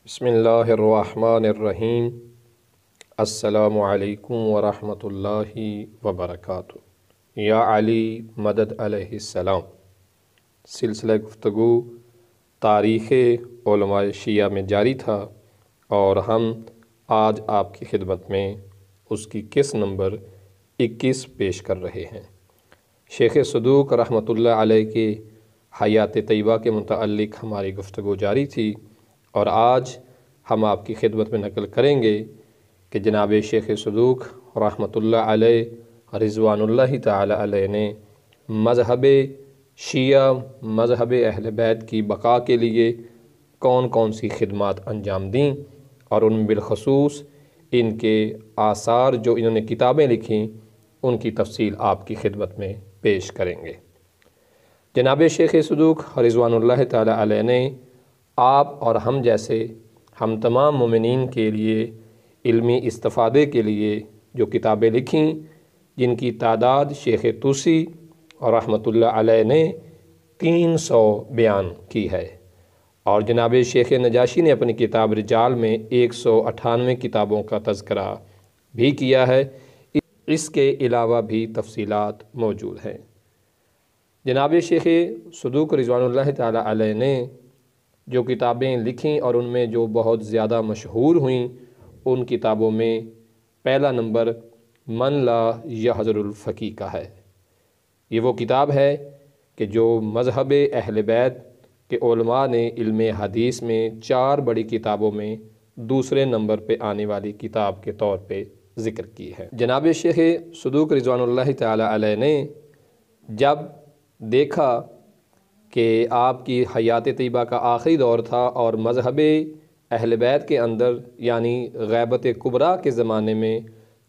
بسم اللہ الرحمن الرحیم۔ السلام علیکم ورحمۃ اللہ وبرکاتہ۔ یا علی مدد علیہ السلام۔ سلسلہ گفتگو تاریخ علماء شیعہ میں جاری تھا اور ہم آج آپ کی خدمت میں اس کی قسط نمبر 21 پیش کر رہے ہیں۔ شیخ صدوق رحمۃ اللہ علیہ کے حیات طیبہ کے متعلق ہماری گفتگو جاری تھی اور آج ہم آپ کی خدمت میں نقل کریں گے کہ جناب شیخ صدوق رحمۃ اللہ علیہ رضوان اللہ تعالی علیہ نے مذہب شیعہ، مذہب اہل بیت کی بقا کے لیے کون کون سی خدمات انجام دیں، اور ان بالخصوص ان کے آثار جو انہوں نے کتابیں لکھیں ان کی تفصیل آپ کی خدمت میں پیش کریں گے۔ جناب شیخ صدوق رضوان اللہ تعالی علیہ نے آپ اور ہم جیسے ہم تمام مومنین کے لیے علمی استفادے کے لیے جو کتابیں لکھیں، جن کی تعداد شیخ طوسی رحمۃ اللہ علیہ نے 300 بیان کی ہے، اور جناب شیخ نجاشی نے اپنی کتاب رجال میں 198 کتابوں کا تذکرہ بھی کیا ہے۔ اس کے علاوہ بھی تفصیلات موجود ہیں۔ جناب شیخ صدوق رضوان اللہ تعالی علیہ نے جو کتابیں لکھیں اور ان میں جو بہت زیادہ مشہور ہوئیں، ان کتابوں میں پہلا نمبر من لا یحضر الفقیہ کا ہے۔ یہ وہ کتاب ہے کہ جو مذہب اہل بیت کے علماء نے علم حدیث میں 4 بڑی کتابوں میں دوسرے نمبر پہ آنے والی کتاب کے طور پہ ذکر کی ہے۔ جناب شیخ صدوق رضوان اللہ تعالی علیہ نے جب دیکھا کہ آپ کی حیات طیبہ کا آخری دور تھا اور مذہب اہل بیت کے اندر یعنی غیبت کبریٰ کے زمانے میں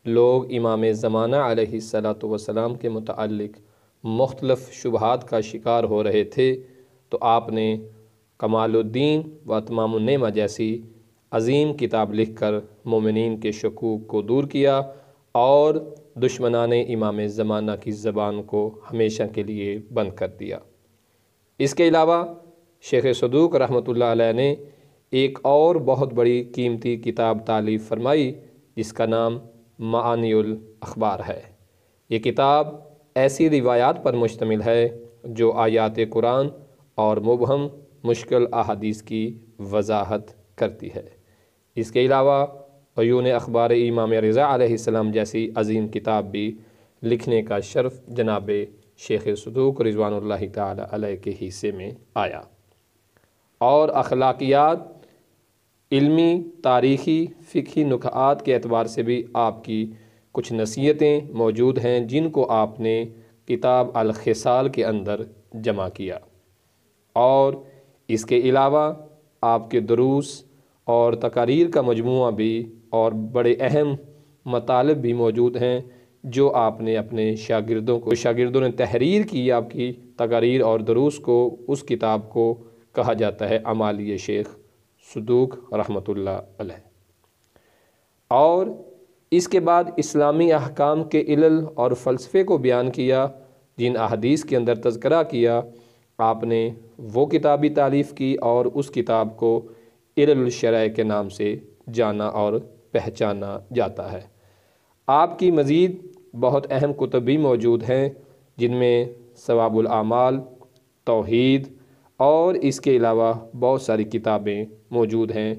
لوگ امام زمانہ علیہ السلام کے متعلق مختلف شبہات کا شکار ہو رہے تھے، تو آپ نے کمال الدین و اتمام النعمہ جیسی عظیم کتاب لکھ کر مومنین کے شکوک کو دور کیا اور دشمنان امام زمانہ کی زبان کو ہمیشہ کے لیے بند کر دیا۔ اس کے علاوہ شیخ صدوق رحمۃ اللہ علیہ نے ایک اور بہت بڑی قیمتی کتاب تالیف فرمائی جس کا نام معانی الاخبار ہے۔ یہ کتاب ایسی روایات پر مشتمل ہے جو آیات قرآن اور مبہم مشکل احادیث کی وضاحت کرتی ہے۔ اس کے علاوہ عیون اخبار امام رضا علیہ السلام جیسی عظیم کتاب بھی لکھنے کا شرف جناب شیخ صدوق رضوان اللہ تعالی علیہ کے حصے میں آیا۔ اور اخلاقیات، علمی، تاریخی، فقہی نکات کے اعتبار سے بھی آپ کی کچھ نصیحتیں موجود ہیں جن کو آپ نے کتاب الخصال کے اندر جمع کیا، اور اس کے علاوہ آپ کے دروس اور تقاریر کا مجموعہ بھی اور بڑے اہم مطالب بھی موجود ہیں جو آپ نے اپنے شاگردوں نے تحریر کی۔ آپ کی تقاریر اور دروس کو، اس کتاب کو کہا جاتا ہے اعمالی شیخ صدوق رحمۃ اللہ علیہ۔ اور اس کے بعد اسلامی احکام کے علل اور فلسفے کو بیان کیا، جن احادیث کے اندر تذکرہ کیا، آپ نے وہ کتاب بھی تالیف کی اور اس کتاب کو علل الشرع کے نام سے جانا اور پہچانا جاتا ہے۔ آپ کی مزید بہت اہم کتب بھی موجود ہیں جن میں ثواب الاعمال، توحید اور اس کے علاوہ بہت ساری کتابیں موجود ہیں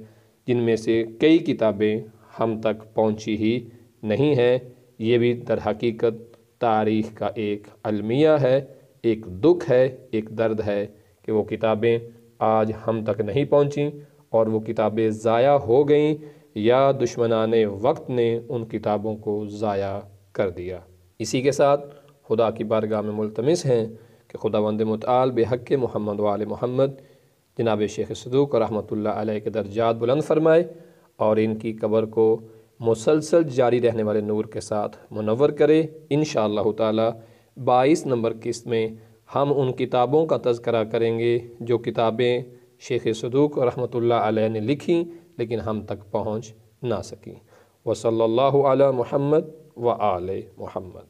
جن میں سے کئی کتابیں ہم تک پہنچی ہی نہیں ہیں۔ یہ بھی در حقیقت تاریخ کا ایک المیہ ہے، ایک دکھ ہے، ایک درد ہے کہ وہ کتابیں آج ہم تک نہیں پہنچیں اور وہ کتابیں ضائع ہو گئیں یا دشمنان وقت نے ان کتابوں کو ضائع کر دیا۔ اسی کے ساتھ خدا کی بارگاہ میں ملتمس ہیں کہ خداوند متعال بحق محمد و آل محمد جناب شیخ صدوق رحمۃ اللہ علیہ کے درجات بلند فرمائے اور ان کی قبر کو مسلسل جاری رہنے والے نور کے ساتھ منور کرے۔ انشاءاللہ تعالی 22 نمبر قسط میں ہم ان کتابوں کا تذکرہ کریں گے جو کتابیں شیخ صدوق رحمۃ اللہ علیہ نے لکھیں لیکن ہم تک پہنچ نہ سکیں۔ وصلی اللہ علی محمد و آل محمد۔